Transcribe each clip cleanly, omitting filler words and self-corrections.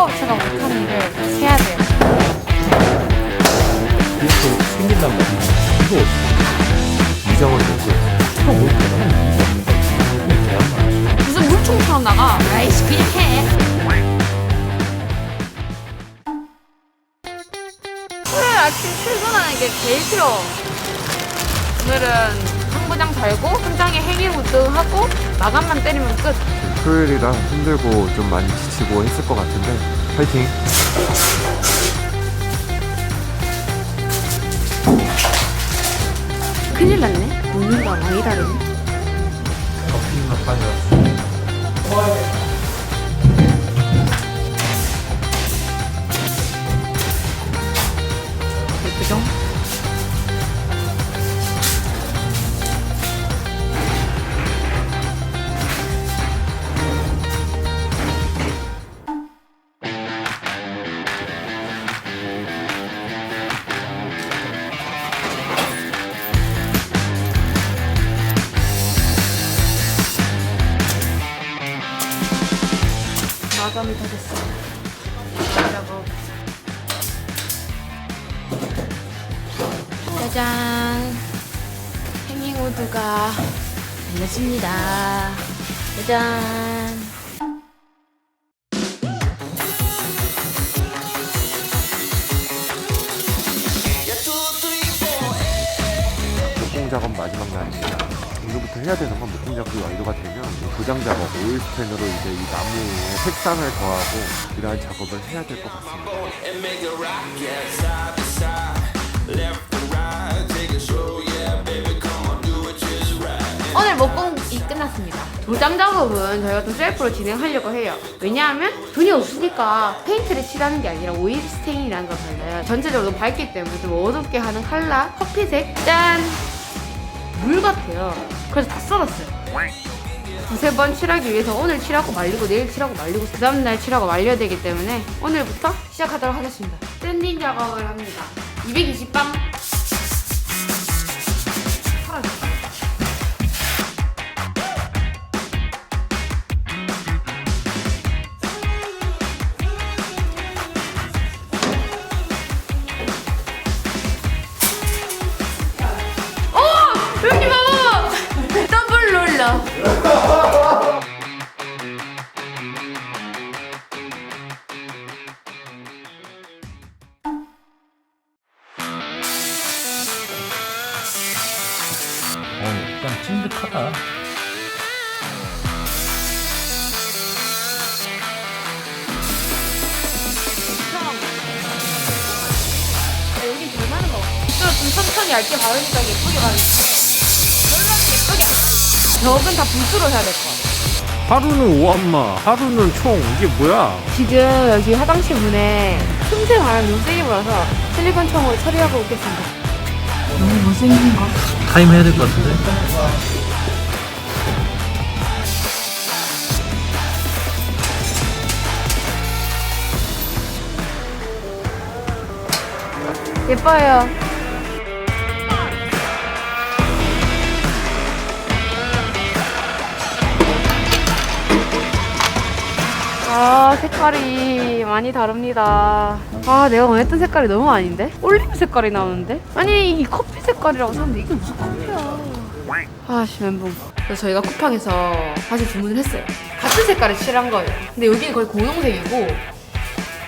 사업체가 못하는 일을 해야 돼요. 이렇게 생긴단 말이야. 이거 이상을 놓고 이거 뭘 그냥 무슨 물총처럼 나가. 아이씨 그냥 해. 토요일 아침 출근하는 게 제일 싫어. 오늘은 상부장 달고 현장에 행위 우등하고 마감만 때리면 끝. 토요일이라 힘들고 좀 많이 지치고 했을 것 같은데 파이팅! 큰일 났네. 문의가 많이 다르네. 커피나 파냐? 예쁘죠? 마감이 다 됐어요. 여러분. 짜잔. 행잉우드가 됐습니다. 짜잔. 목공 작업 마지막 날입니다. 오늘부터 해야 되는 건 목공 작업이 완료가 되면 도장 작업, 오일 스텐으로 이제 이 나무에 색상을 더하고 이러한 작업을 해야 될 것 같습니다. 오늘 목공이 끝났습니다. 도장 작업은 저희가 좀 셀프로 진행하려고 해요. 왜냐하면 돈이 없으니까 페인트를 칠하는 게 아니라 오일 스테인이라는 걸 발라요. 전체적으로 밝기 때문에 좀 어둡게 하는 컬러, 커피색, 짠! 물 같아요. 그래서 다 썰었어요. 두세 번 칠하기 위해서 오늘 칠하고 말리고 내일 칠하고 말리고 그 다음날 칠하고 말려야 되기 때문에 오늘부터 시작하도록 하겠습니다. 샌딩 작업을 합니다. 220방 사라졌어요. 여기 봐봐! 더블 롤러. 약간 찐득하다. 여기 제일 많은 거. 이쪽은 좀 천천히 얇게 바르니까 예쁘게 바르는데 롤러는 예쁘게 안 바르죠. 벽은 다 붓으로 해야 될 것 같아. 하루는 오한마, 하루는 총. 이게 뭐야? 지금 여기 화장실 문에 틈새 바람 너무 세게 불어서 실리콘 총으로 처리하고 오겠습니다. 너무 못생긴 거. 타임 해야 될 것 같은데? 예뻐요. 아, 색깔이 많이 다릅니다. 아, 내가 원했던 색깔이 너무 아닌데? 올리브 색깔이 나오는데? 아니, 이 커피 색깔이라고 샀는데 이게 무슨 커피야? 아씨, 멘붕. 그래서 저희가 쿠팡에서 다시 주문을 했어요. 같은 색깔을 칠한 거예요. 근데 여기는 거의 공용색이고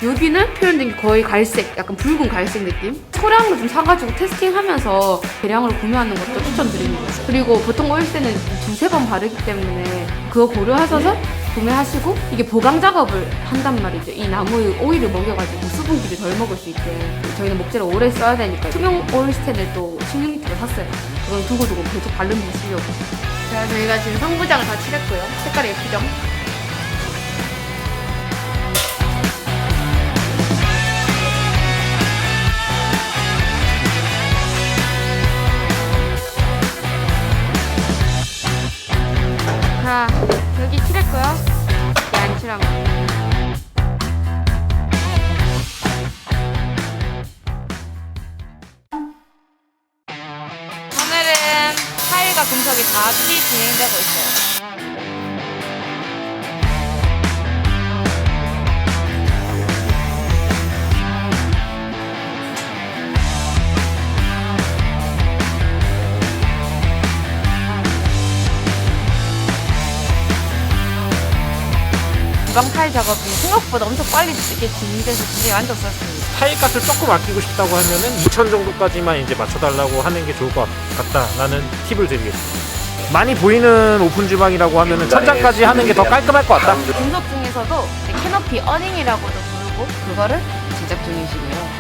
여기는 표현된 게 거의 갈색, 약간 붉은 갈색 느낌? 소량으로 좀 사가지고 테스팅하면서 대량으로 구매하는 것도 추천드립니다. 그리고 보통 오일세는 두세 번 바르기 때문에 그거 고려하셔서 구매하시고 이게 보강 작업을 한단 말이죠. 이 나무에 오일을 먹여가지고 수분기를 덜 먹을 수 있게. 저희는 목재를 오래 써야 되니까 투명 오일 스텐을 또 16리터를 샀어요. 그건 두고두고 계속 바르면서 쓰려고. 자, 저희가 지금 상부장을 다 칠했고요. 색깔이 예쁘죠? 자, 여기 칠했고요. 이게 안 칠한 거. 오늘은 타일과 금속이 같이 진행되고 있어요. 주방 타일 작업이 생각보다 엄청 빨리 이렇게 진행돼서 굉장히 만족스럽습니다. 타일값을 조금 아끼고 싶다고 하면은 2,000 정도까지만 이제 맞춰달라고 하는 게 좋을 것 같다라는 팁을 드리겠습니다. 많이 보이는 오픈 주방이라고 하면은 천장까지 하는 게 더 깔끔할 것 같다. 분석 중에서도 캐노피 어닝이라고도 부르고 그거를 제작 중이시고요.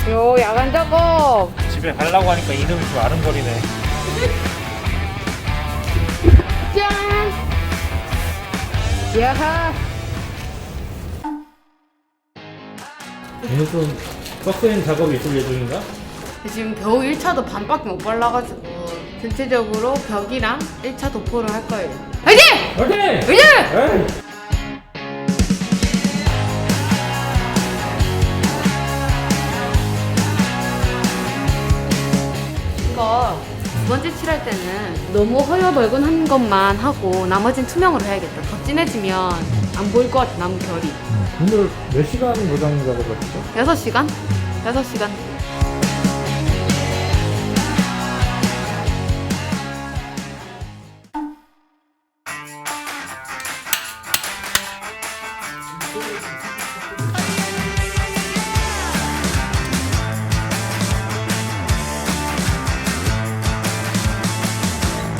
요 야간 작업. 집에 가려고 하니까 이름이 좀 아른거리네. 짠! 야하! 오늘 좀 빡센 작업이 있을 예정인가? 지금 겨우 1차도 반밖에 못 발라가지고 전체적으로 벽이랑 1차 도포를 할 거예요. 화이팅! 화이팅! 화이팅! 에이! 이거 두 번째 칠할 때는 너무 허여멀건한 것만 하고 나머지는 투명으로 해야겠다. 더 진해지면 안 보일 것 같아, 나무 결이. 오늘 몇 시간 도장 작업을 했죠? 6시간? 6시간.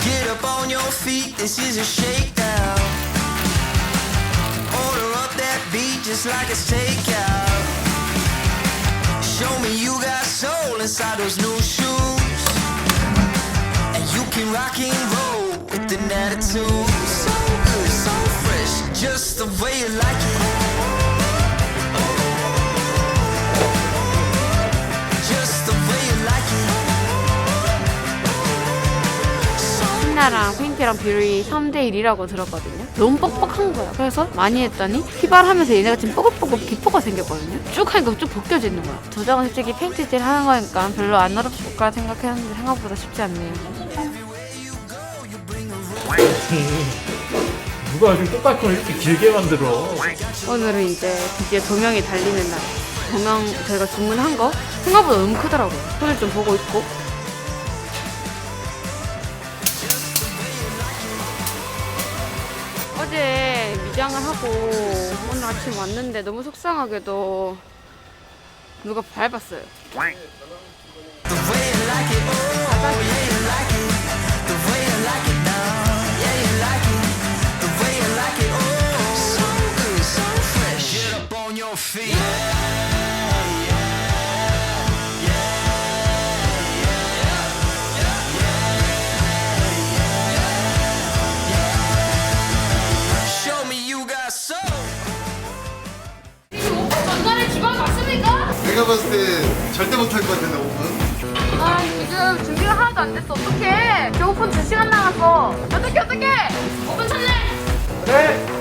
Get up on your feet, this is a shakedown. Order up that beat just like it's takeout. Show me you got soul inside those new shoes. And you can rock and roll with an attitude. So good, so fresh, just the way you like it. Just the way you like it. 신나랑 페인트랑 비율이 3대1이라고 들었거든요. 너무 뻑뻑한 거야. 그래서 많이 했더니 휘발하면서 얘네가 지금 뽀글뽀글 기포가 생겼거든요. 쭉 하니까 쭉 벗겨지는 거야. 도장은 솔직히 페인트질 하는 거니까 별로 안 어렵을 거라 생각했는데 생각보다 쉽지 않네요. 누가 지금 똑같은 이렇게 길게 만들어? 오늘은 이제 드디어 조명이 달리는 날. 조명 저희가 주문한 거 생각보다 너무 크더라고요. 손을 좀 보고 있고. 어제 미장을 하고 오늘 아침 왔는데 너무 속상하게도 누가 밟았어요. The way you like it, oh, yeah, you like it. The way you like it now, yeah, you like it. The way you like it, oh, so good, so fresh. Get up on your feet. Show me you got soul. 전날에 주방 맞습니까? 내가 봤을 때 절대 못할 것 같은데 오픈. 아 지금 준비가 하나도 안 됐어. 어떡해. 저 오픈 2시간 남았어. 어떡해. 오픈 쳤네. 그래.